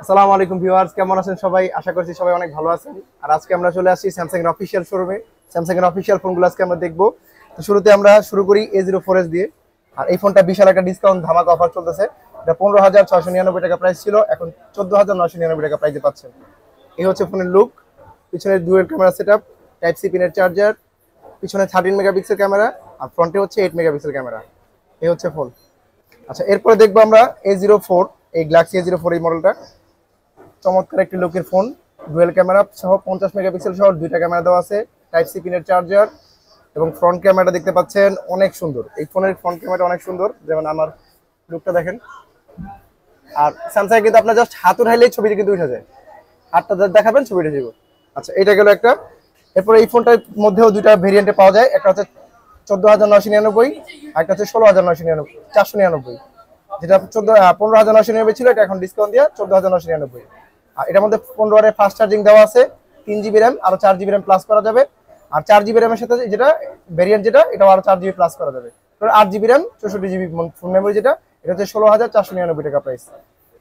আসসালামু আলাইকুম ভিউয়ার্স, কেমন আছেন সবাই? আশা করছি সবাই অনেক ভালো আছেন। আর আজকে আমরা চলে আসছি স্যামসাং এর অফিশিয়াল শোরুমে। স্যামসাং এর অফিশিয়াল ফোনগুলো আজকে আমরা দেখবো। তো শুরুতে আমরা শুরু করি A04s দিয়ে। আর এই ফোনটা বিশাল একটা ডিসকাউন্ট ধামাকা অফার চলতেছে। এটা 15,699 টাকা প্রাইস ছিল, এখন 14,999 টাকা প্রাইসে পাচ্ছেন। এই হচ্ছে ফোনের লুক। পিছনে dual camera setup, type C পিনের চার্জার, পিছনে 13 মেগাপিক্সেল ক্যামেরা, আর ফ্রন্টে হচ্ছে 8 মেগাপিক্সেল ক্যামেরা। এই হচ্ছে ফোন। আচ্ছা, এরপরে দেখবো আমরা A04, এই গ্যালাক্সি A04 এই মডেলটা। চমৎকার একটি লুকের ফোন, ডুয়েল ক্যামেরা সহ 50 মেগাপিক্সেল সহ দুইটা ক্যামেরা দেওয়া আছে, টাইপ সি পিনের চার্জার, এবং ফ্রন্ট ক্যামেরাটা দেখতে পাচ্ছেন অনেক সুন্দর। এই ফোনের ফ্রন্ট ক্যামেরাটা অনেক সুন্দর, যেমন আমার লুকটা দেখেন। আর স্যামসাং কিন্তু আপনার জাস্ট হাত উঠাইলেই ছবিটা কিন্তু উঠে যায়, হাতটা দেখাবেন ছবিটা যাব। আচ্ছা, এটা গেল একটা। এরপরে এই ফোনটার মধ্যেও দুইটা ভেরিয়েন্টে পাওয়া যায়, একটা হচ্ছে 14,999, আর একটা হচ্ছে 16,499। যেটা 15,999 ছিল, এটা এখন ডিসকাউন্ট দিয়ে 14,999। আর এটার মধ্যে 15 ফাস্ট চার্জিং দেওয়া আছে, 3 GB র্যাম, আরো 4 GB র্যাম প্লাস করা যাবে। আর 4 GB র্যামের সাথে যেটা ভেরিয়েন্ট, যেটা এটাও আরো 4 GB প্লাস করা যাবে। 8 GB RAM, 64 GB phone memory, যেটা এটা হচ্ছে 16,499 টাকা প্রাইস।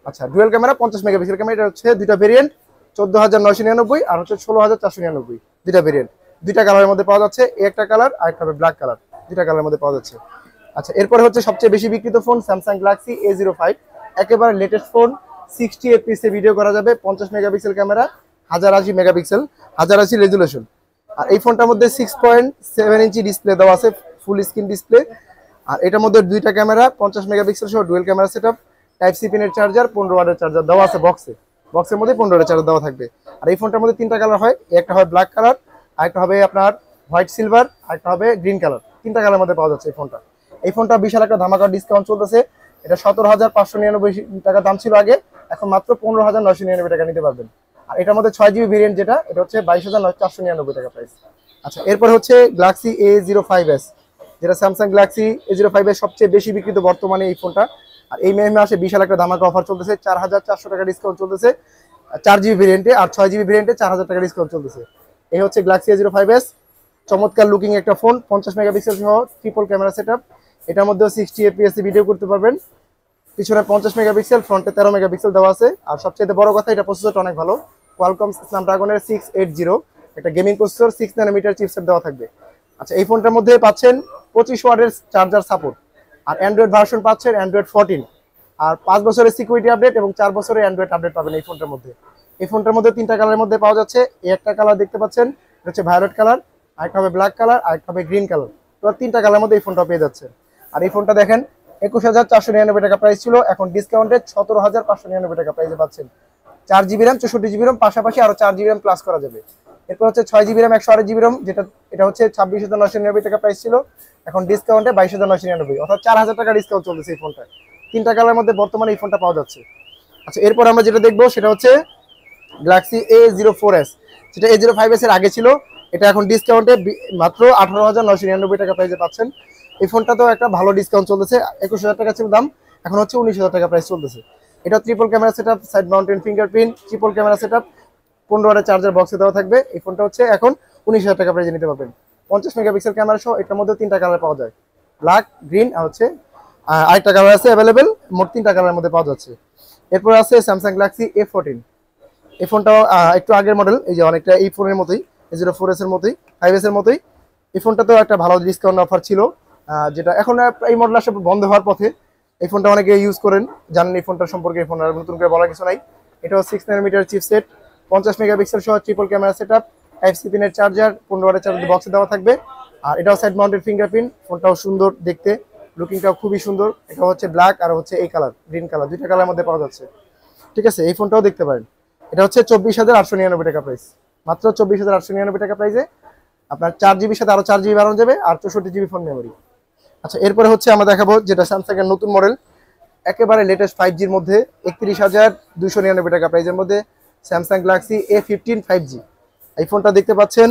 আচ্ছা, ডুয়েল ক্যামেরা 50 মেগাপিক্সেল ক্যামেরা, এটা হচ্ছে দুইটা ভেরিয়েন্ট, 14,999 আর হচ্ছে 16,499, দুইটা ভেরিয়েন্ট। দুইটা কালারের মধ্যে পাওয়া যাচ্ছে, একটা কালার আর একটা হবে ব্ল্যাক কালার, দুইটা কালারের মধ্যে পাওয়া যাচ্ছে। আচ্ছা, এরপরে হচ্ছে সবচেয়ে বেশি বিক্রিত ফোন স্যামসাং গ্যালাক্সি A05, একেবারে লেটেস্ট ফোন। 60 FPS এ ভিডিও করা যাবে, 50 মেগাপিক্সেল ক্যামেরা, 1080 মেগাপিক্সেল, 1080 রেজুলেশন। আর এই ফোনটার মধ্যে 6.7 ইঞ্চি ডিসপ্লে দেওয়া আছে, ফুল স্ক্রিন ডিসপ্লে। আর এটার মধ্যে দুইটা ক্যামেরা, 50 মেগাপিক্সেল সহ dual camera setup, type C পিনের চার্জার, 15 ওয়াটের চার্জার দেওয়া আছে বক্সের মধ্যে 15 ওয়াটের চার্জার দেওয়া থাকবে। আর এই ফোনটার মধ্যে তিনটা কালার হয়, একটা হয় ব্ল্যাক কালার, আরেকটা হবে আপনার হোয়াইট সিলভার, আরেকটা হবে গ্রিন কালার। তিনটা কালারের মধ্যে পাওয়া যাচ্ছে এই ফোনটা বিশাল একটা ধামাকা ডিসকাউন্ট চলতেছে। এটা 17,599 টাকা দাম ছিল আগে, এখন মাত্র 15,999 টাকা নিতে পারবেন। আর এটার মধ্যে 6 GB ভেরিয়েন্ট, যেটা এটা হচ্ছে 22,499 টাকা প্রাইস। আচ্ছা, এরপর হচ্ছে গ্যালাক্সি A05s, যেটা স্যামসাং গ্যালাক্সি A05s সবচেয়ে বেশি বিক্রিত বর্তমানে এই ফোনটা। আর এই মাসে বিশাল একটা ধামাকা অফার চলতেছে, 4,400 টাকা ডিসকাউন্ট চলতেছে 4 GB ভেরিয়েন্টে, আর 6 GB ভেরিয়েন্টে 4,000 টাকা ডিসকাউন্ট চলতেছে। এই হচ্ছে গ্যালাক্সি A05s, চমৎকার লুকিং একটা ফোন, 50 মেগাপিক্সেল সহ ট্রিপল ক্যামেরা সেটআপ। এটার মধ্যেও 60 FPS ভিডিও করতে পারবেন। পিছনে 50 মেগাপিক্সেল, ফ্রন্টে 13 মেগাপিক্সেল দেওয়া আছে। আর সবচেয়ে বড় কথা, এটা প্রসেসরটা অনেক ভালো, কোয়ালকম স্ন্যাপড্রাগনের 680, একটা গেমিং প্রসেসর, 6 ন্যানোমিটার চিপসেট দেওয়া থাকবে। আচ্ছা, এই ফোনটার মধ্যে পাচ্ছেন 25 ওয়াটের চার্জার সাপোর্ট, আর অ্যান্ড্রয়েড ভার্সন পাচ্ছেন অ্যান্ড্রয়েড 14, আর 5 বছরের সিকিউরিটি আপডেট এবং 4 বছরের অ্যান্ড্রয়েড আপডেট পাবেন এই ফোনটার মধ্যে। এই ফোনটার মধ্যে তিনটা কালারের মধ্যে পাওয়া যাচ্ছে। এই একটা কালার দেখতে পাচ্ছেন, এটা হচ্ছে ভায়োলেট কালার, আরেকটা হবে ব্ল্যাক কালার, আরেকটা হবে গ্রিন কালার। তো তিনটা কালারের মধ্যে এই ফোনটা পেয়ে যাচ্ছে। আর এই ফোনটা দেখেন 21,499 টাকা প্রাইস ছিল, এখন ডিসকাউন্টে 17,599 টাকা প্রাইসে পাচ্ছেন। 4 GB র্যাম, 64 GB র্যাম, পাশাপাশি আরো 4 GB র্যাম প্লাস করা যাবে। এরপর হচ্ছে 6 GB র্যাম, 128 GB র্যাম, যেটা এটা হচ্ছে 26,999 টাকা প্রাইস ছিল, এখন ডিসকাউন্টে 22,999, অর্থাৎ 4,000 টাকা ডিসকাউন্ট চলতেছে এই ফোনটা। তিনটা কালারের মধ্যে বর্তমানে এই ফোনটা পাওয়া যাচ্ছে। আচ্ছা, এরপর আমরা যেটা দেখবো সেটা হচ্ছে গ্যালাক্সি A04s, যেটা A05s এর আগে ছিল। এটা এখন ডিসকাউন্টে মাত্র 18,999 টাকা প্রাইসে পাচ্ছেন। এই ফোনটাতেও একটা ভালো ডিসকাউন্ট চলতেছে, 21,000 টাকা ছিল দাম, এখন হচ্ছে 19,000 টাকা প্রাইস চলতেছে। এটা triple camera setup, side mountain fingerprint, triple camera setup, 15 ওয়াটের চার্জার বক্সে দেওয়া থাকবে। এই ফোনটা হচ্ছে এখন 19,000 টাকা প্রাইসে নিতে পারবেন। 50 মেগাপিক্সেল ক্যামেরা সহ এটার মধ্যে তিনটা কালার পাওয়া যায়, ব্ল্যাক, গ্রিন, আর হচ্ছে আরেকটা কালার আছে অ্যাভেলেবেল, মোট তিনটা কালারের মধ্যে পাওয়া যাচ্ছে। এরপর আছে স্যামসাং গ্যালাক্সি A14। এই ফোনটাও একটু আগের মডেল, এই যে অনেকটা এই ফোনের মতোই, A04s এর মতোই, 5s এর মতোই। এই ফোনটাতেও একটা ভালো ডিসকাউন্ট অফার ছিল, যেটা এখন এই মডেল আসলে বন্ধ হওয়ার পথে। এই ফোনটা অনেকে ইউজ করেন, জানেন এই ফোনটার সম্পর্কে, এই ফোন আর নতুন করে বলার কিছু নাই। এটাও 6 ন্যানোমিটার চিপসেট, 50 মেগাপিক্সেল সহ triple camera setup, type C পিনের চার্জার, 15 ওয়াটের চার্জার বক্সে দেওয়া থাকবে। আর এটাও সাইড মাউন্টেড ফিঙ্গারপ্রিন্ট। ফোনটাও সুন্দর দেখতে, লুকিংটাও খুবই সুন্দর। এটা হচ্ছে ব্ল্যাক আর হচ্ছে এই কালার, গ্রিন কালার, দুইটা কালারের মধ্যে পাওয়া যাচ্ছে। ঠিক আছে, এই ফোনটাও দেখতে পারেন। এটা হচ্ছে 24,899 টাকা প্রাইস, মাত্র 24,899 টাকা প্রাইসে আপনার 4 GB সাথে আরো 4 GB বাড়ানো যাবে, আর 64 GB ফোন মেমোরি। আচ্ছা, এরপরে হচ্ছে আমরা দেখাবো যেটা স্যামসাং এর নতুন মডেল, একেবারে লেটেস্ট 5Gর মধ্যে, 31,299 টাকা প্রাইসের মধ্যে স্যামসাং গ্যালাক্সি A15 5G। এই ফোনটা দেখতে পাচ্ছেন,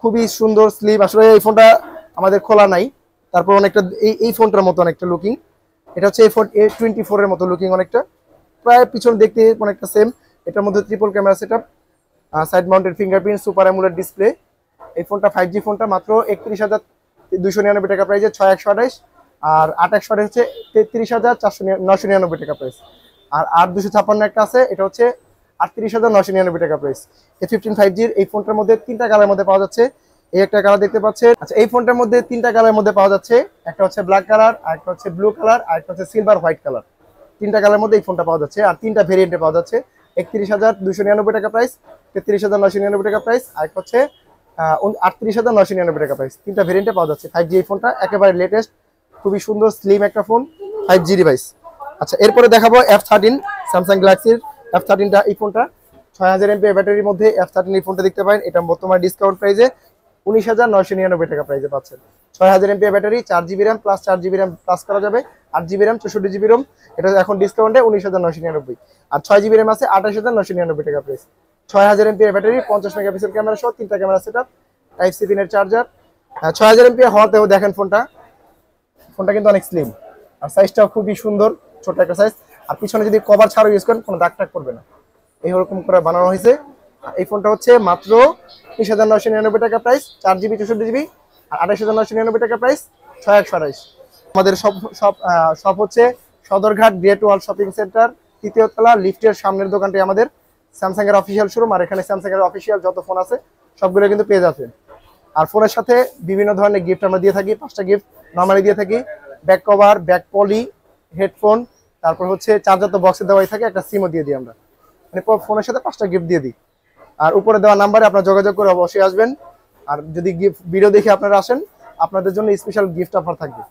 খুবই সুন্দর স্লিম। আসলে এই ফোনটা আমাদের খোলা নাই, তারপর অনেকটা এই ফোনটার মতো অনেকটা লুকিং। এটা হচ্ছে A24 এর মতো লুকিং, অনেকটা প্রায় পিছনে দেখতে অনেকটা সেম। এটার মধ্যে triple camera setup, side mounted fingerprint, super AMOLED display. এই ফোনটা 5G ফোনটা মাত্র 31,299 টাকা প্রাইসে, 6/128, আর 8/128 হচ্ছে 33,999 টাকা প্রাইস। আর 8256 একটা আছে, এটা হচ্ছে 38,999 টাকা প্রাইস। A15 5G এই ফোনটার মধ্যে তিনটা কালারের মধ্যে পাওয়া যাচ্ছে। এই একটা কালার দেখতে পাচ্ছেন। আচ্ছা, এই ফোনটার মধ্যে তিনটা কালারের মধ্যে পাওয়া যাচ্ছে, একটা হচ্ছে ব্ল্যাক কালার, আরেকটা হচ্ছে ব্লু কালার, আরেকটা হচ্ছে সিলভার হোয়াইট কালার। তিনটা কালারের মধ্যে এই ফোনটা পাওয়া যাচ্ছে, আর তিনটা ভেরিয়েন্টে পাওয়া যাচ্ছে। 31,299 টাকা প্রাইস, 33,999 টাকা প্রাইস, আরেকটা হচ্ছে 38,999 টাকা প্রাইস। তিনটা ভেরিয়েন্টে পাওয়া যাচ্ছে 5G এই ফোনটা, একেবারে লেটেস্ট, খুবই সুন্দর স্লিম একটা ফোন, 5G ডিভাইস। আচ্ছা, এরপরে দেখাবো F13, স্যামসাং গ্যালাক্সির F13টা। এই ফোনটা 6000 mAh ব্যাটারির মধ্যে F13 এই ফোনটা দেখতে পারেন। এটা বর্তমানে ডিসকাউন্ট প্রাইসে 19,999 টাকা প্রাইসে পাচ্ছেন। 6000 mAh battery, 4GB RAM plus 4GB RAM plus করা যাবে, 8GB RAM 64GB ROM। এটা এখন ডিসকাউন্টে 19,999। আর 6GB RAM আছে 28,999 টাকা price. 6000 mAh battery, 50 megapixel camera সহ তিনটা ক্যামেরা সেটআপ, টাইপ সি পিনের চার্জার। 6000 mAh হওয়াতেও দেখেন ফোনটা কিন্তু অনেক স্লিম, আর সাইজটাও খুবই সুন্দর, ছোট একটা সাইজ। আর পিছনে যদি কভার ছাড়াও ইউজ করেন কোনো দাগ টাগ করবে না, এইরকম করে বানানো হয়েছে। এই ফোনটা হচ্ছে মাত্র 30,999 টাকা প্রাইস, 4GB 64GB, আর 28,999 টাকা প্রাইস, 6128। আমাদের সব হচ্ছে সদরঘাট গ্রেট ওয়াল শপিং সেন্টার, 3য় তলা, লিফটের সামনের দোকানটি আমাদের স্যামসাং এর অফিসিয়াল শোরুম। আর এখানে স্যামসাং এর অফিসিয়াল যত ফোন আছে সবগুলো কিন্তু পেয়ে যাচ্ছেন। আর ফোনের সাথে বিভিন্ন ধরনের গিফট আমরা দিয়ে থাকি, 5টা গিফট নর্মালি দিয়ে থাকি, back cover, back poly, headphone, তারপর হচ্ছে চার্জার তো বক্সে দেওয়াই থাকে, একটা সিমও দিয়ে দিই আমরা, মানে ফোনের সাথে 5টা গিফট দিয়ে দিই। আর উপরে দেওয়া নাম্বারে আপনারা যোগাযোগ করে অবশ্যই আসবেন। আর যদি ভিডিও দেখে আপনারা আসেন, আপনাদের জন্য স্পেশাল গিফট অফার থাকবে।